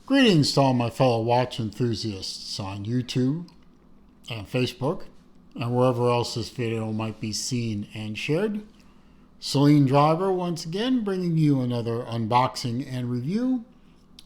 Greetings to all my fellow watch enthusiasts on YouTube and Facebook and wherever else this video might be seen and shared. Celine Driver once again bringing you another unboxing and review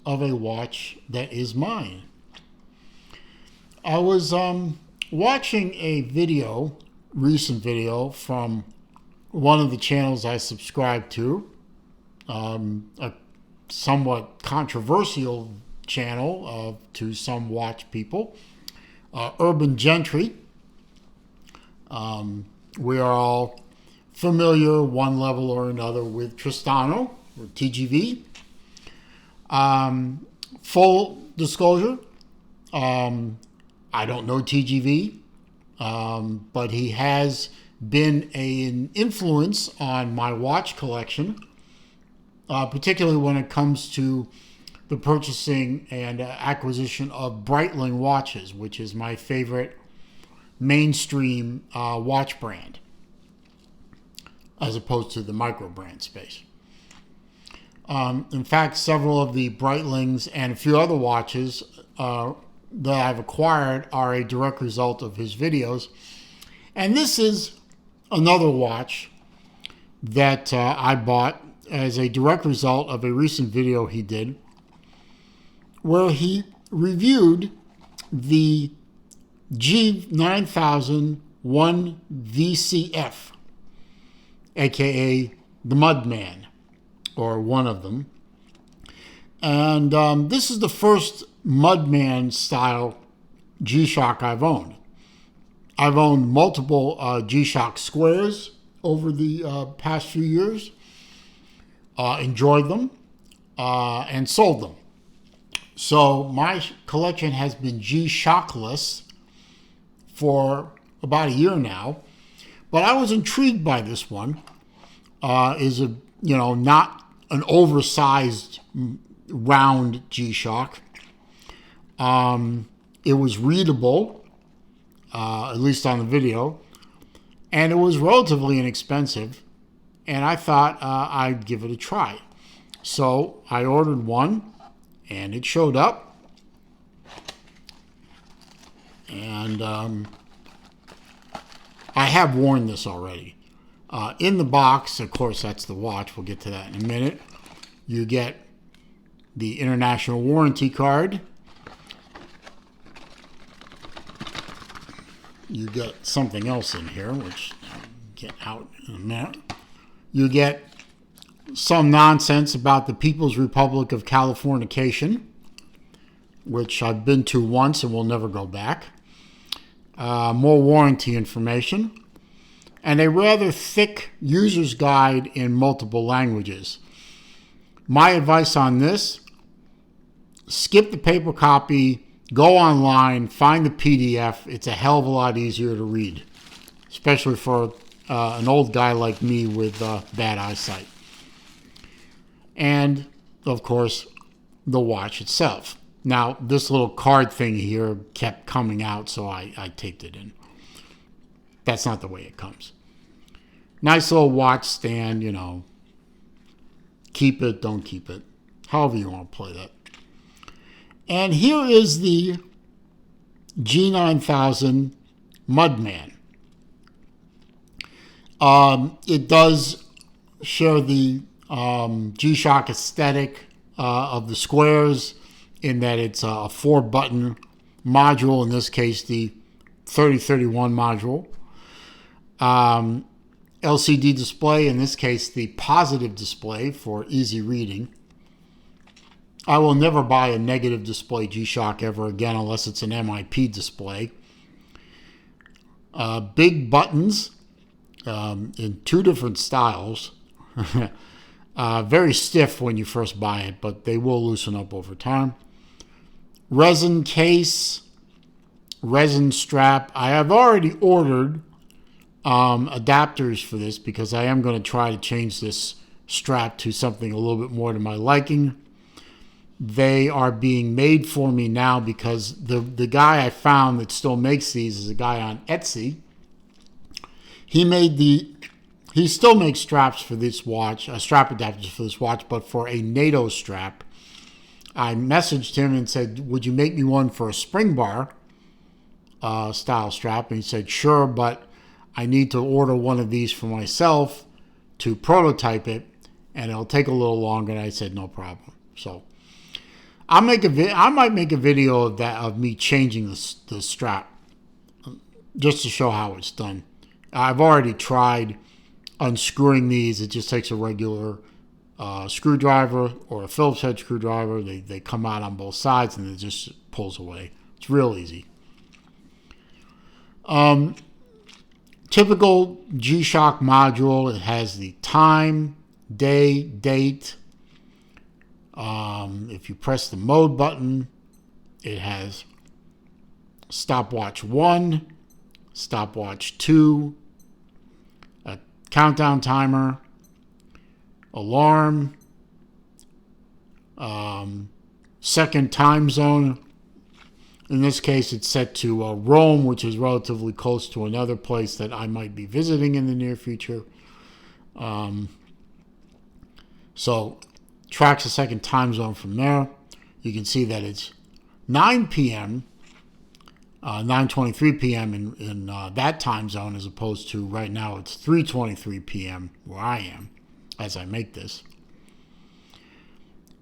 of a watch that is mine. I was watching a recent video from one of the channels I subscribe to, a somewhat controversial channel to some watch people, Urban Gentry. We are all familiar, one level or another, with Tristano or TGV. Full disclosure, I don't know TGV, but he has been an influence on my watch collection, particularly when it comes to the purchasing and acquisition of Breitling watches, which is my favorite mainstream watch brand, as opposed to the micro brand space. In fact, several of the Breitlings and a few other watches that I've acquired are a direct result of his videos. And this is another watch that I bought as a direct result of a recent video he did, where he reviewed the G-9000 VCF, aka the Mudman, or one of them. And this is the first Mudman style G-Shock I've owned. I've owned multiple G-Shock squares over the past few years, enjoyed them, and sold them. So my collection has been G-Shockless for about a year now, but I was intrigued by this one. Is not an oversized round G-Shock. It was readable, at least on the video, and it was relatively inexpensive, and I thought I'd give it a try. So I ordered one, and it showed up, and I have worn this already. In the box, of course, that's the watch. We'll get to that in a minute. You get the international warranty card. You get something else in here, which I'll get out in a minute. You get some nonsense about the People's Republic of Californication, which I've been to once and will never go back. More warranty information, and a rather thick user's guide in multiple languages. My advice on this: skip the paper copy, go online, find the PDF. It's a hell of a lot easier to read, especially for an old guy like me with bad eyesight. And, of course, the watch itself. Now, this little card thing here kept coming out, so I taped it in. That's not the way it comes. Nice little watch stand, Keep it, don't keep it. However you want to play that. And here is the G-9000 Mudman. It does share the G-Shock aesthetic of the squares, in that it's a 4-button module, in this case the 3031 module. LCD display, in this case the positive display for easy reading. I will never buy a negative display G-Shock ever again unless it's an MIP display. Big buttons in 2 different styles. Very stiff when you first buy it, but they will loosen up over time. Resin case, resin strap. I have already ordered adapters for this because I am going to try to change this strap to something a little bit more to my liking. They are being made for me now because the guy I found that still makes these is a guy on Etsy. He still makes straps for this watch, strap adapters for this watch, but for a NATO strap. I messaged him and said, would you make me one for a spring bar style strap? And he said, sure, but I need to order one of these for myself to prototype it, and it'll take a little longer. And I said, no problem. So I might make a video of that, of me changing the strap, just to show how it's done. I've already tried unscrewing these. It just takes a regular screwdriver or a Phillips head screwdriver. They come out on both sides and it just pulls away. It's real easy. Typical G-Shock module. It has the time, day, date. If you press the mode button, it has stopwatch 1, stopwatch 2, a countdown timer, alarm, second time zone. In this case, it's set to Rome, which is relatively close to another place that I might be visiting in the near future. So tracks a second time zone from there. You can see that it's 9 p.m., 9:23 p.m. in that time zone, as opposed to right now it's 3:23 p.m. where I am as I make this.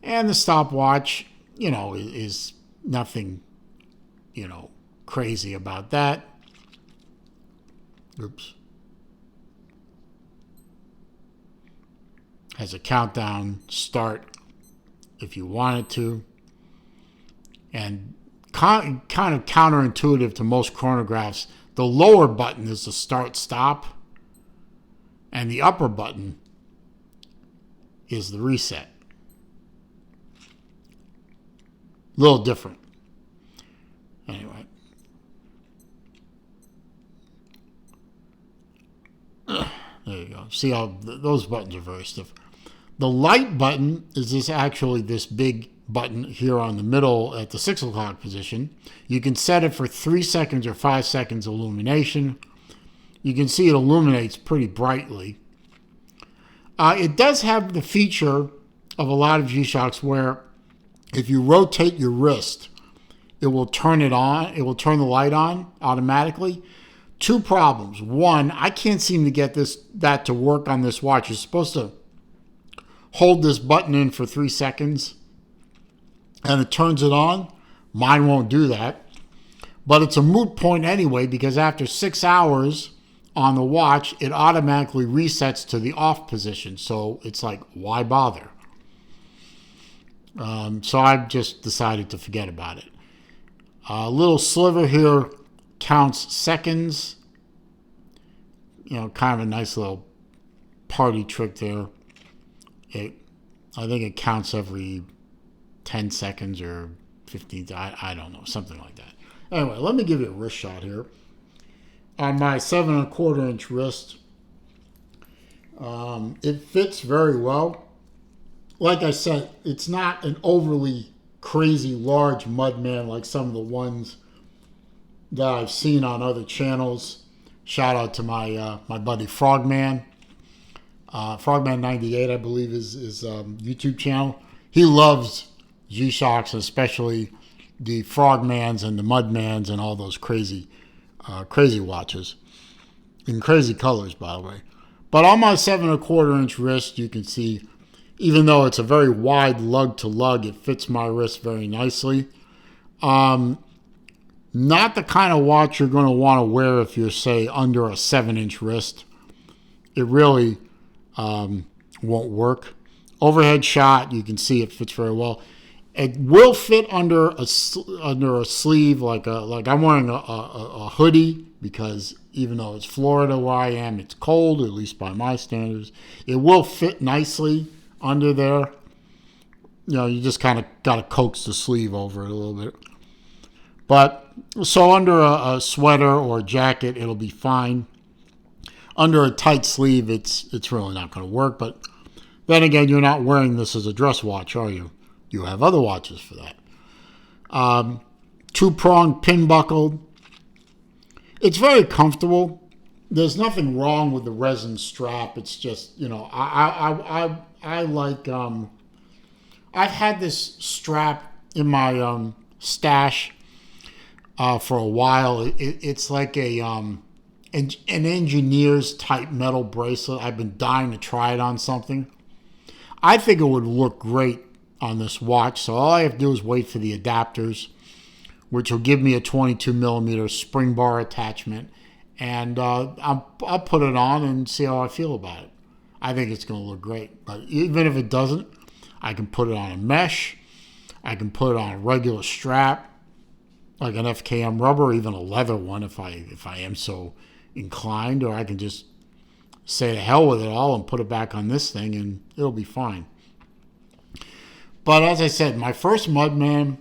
And the stopwatch, is nothing, crazy about that. Oops. Has a countdown start if you want it to. And kind of counterintuitive to most chronographs, the lower button is the start stop and the upper button is the reset. A little different. Anyway. There you go. See how those buttons are very stiff. The light button is this big button here on the middle at the 6 o'clock position. You can set it for 3 seconds or 5 seconds illumination. You can see it illuminates pretty brightly. It does have the feature of a lot of G-Shocks where if you rotate your wrist, it will turn it on. It will turn the light on automatically. Two problems. One, I can't seem to get that to work on this watch. You're supposed to hold this button in for 3 seconds and it turns it on. Mine won't do that. But it's a moot point anyway, because after 6 hours on the watch, it automatically resets to the off position. So it's like, why bother? So I've just decided to forget about it. A little sliver here counts seconds. Kind of a nice little party trick there. I think it counts every 10 seconds or 15. I don't know, something like that. Anyway, let me give you a wrist shot here. On my 7 1/4 inch wrist, it fits very well. Like I said, it's not an overly crazy large Mudman like some of the ones that I've seen on other channels. Shout out to my buddy Frogman. Frogman98, I believe, is his YouTube channel. He loves G-Shocks, especially the Frogmans and the Mudmans and all those crazy watches. In crazy colors, by the way. But on my 7 1/4 inch wrist, you can see, even though it's a very wide lug to lug, it fits my wrist very nicely. Not the kind of watch you're going to want to wear if you're, say, under a 7-inch wrist. It really won't work. Overhead shot, you can see it fits very well. It will fit under a sleeve, like I'm wearing a hoodie, because even though it's Florida where I am, it's cold, at least by my standards. It will fit nicely under there. You just kind of got to coax the sleeve over it a little bit. But so under a sweater or a jacket, it'll be fine. Under a tight sleeve, it's really not going to work. But then again, you're not wearing this as a dress watch, are you? You have other watches for that. 2-prong pin buckled. It's very comfortable. There's nothing wrong with the resin strap. It's just, I like I've had this strap in my stash for a while. It's like an engineer's type metal bracelet. I've been dying to try it on something. I think it would look great on this watch. So all I have to do is wait for the adapters, which will give me a 22 millimeter spring bar attachment. And I'll put it on and see how I feel about it. I think it's going to look great. But even if it doesn't, I can put it on a mesh. I can put it on a regular strap, like an FKM rubber, or even a leather one if I am so inclined. Or I can just say to hell with it all and put it back on this thing and it'll be fine. But as I said, my first Mudman,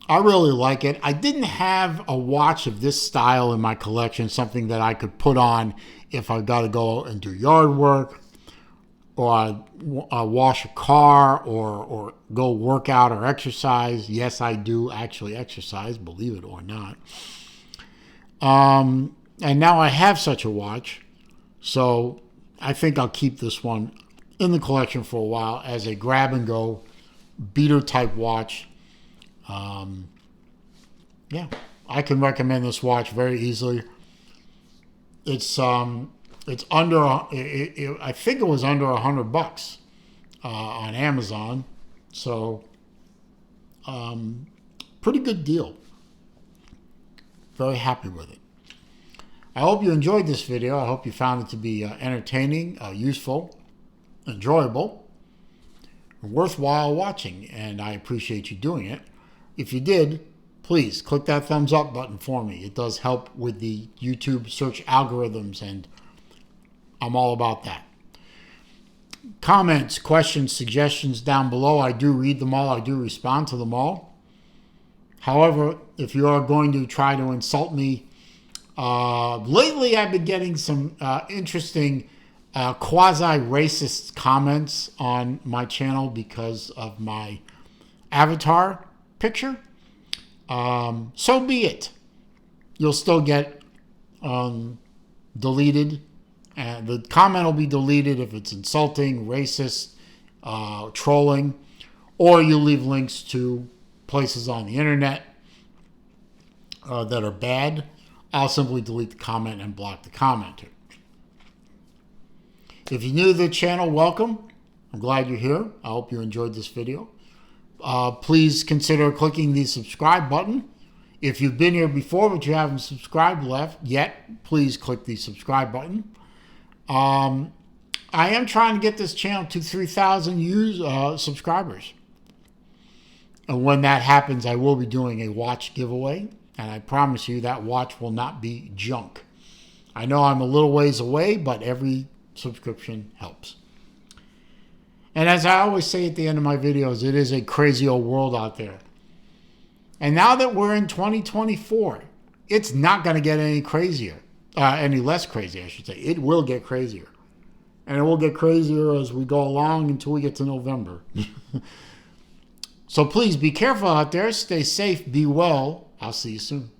I really like it. I didn't have a watch of this style in my collection, something that I could put on if I got to go and do yard work, or wash a car, or go work out or exercise. Yes, I do actually exercise, believe it or not. And now I have such a watch, so I think I'll keep this one in the collection for a while as a grab-and-go beater type watch. Yeah, I can recommend this watch very easily. It's under, I think it was under $100 on Amazon. So, pretty good deal. Very happy with it. I hope you enjoyed this video. I hope you found it to be entertaining, useful, enjoyable, and worthwhile watching. And I appreciate you doing it. If you did, please click that thumbs up button for me. It does help with the YouTube search algorithms, and I'm all about that. Comments, questions, suggestions down below. I do read them all. I do respond to them all. However, if you are going to try to insult me, lately I've been getting some interesting quasi-racist comments on my channel because of my avatar picture. So be it. You'll still get deleted. And the comment will be deleted if it's insulting, racist, trolling, or you leave links to places on the internet that are bad. I'll simply delete the comment and block the commenter. If you're new to the channel, welcome. I'm glad you're here. I hope you enjoyed this video. Please consider clicking the subscribe button. If you've been here before but you haven't subscribed yet, please click the subscribe button. I am trying to get this channel to 3,000 subscribers. And when that happens, I will be doing a watch giveaway. And I promise you that watch will not be junk. I know I'm a little ways away, but every subscription helps. And as I always say at the end of my videos, it is a crazy old world out there. And now that we're in 2024, it's not going to get any crazier. Any less crazy, I should say. It will get crazier. And it will get crazier as we go along until we get to November. So please be careful out there. Stay safe. Be well. I'll see you soon.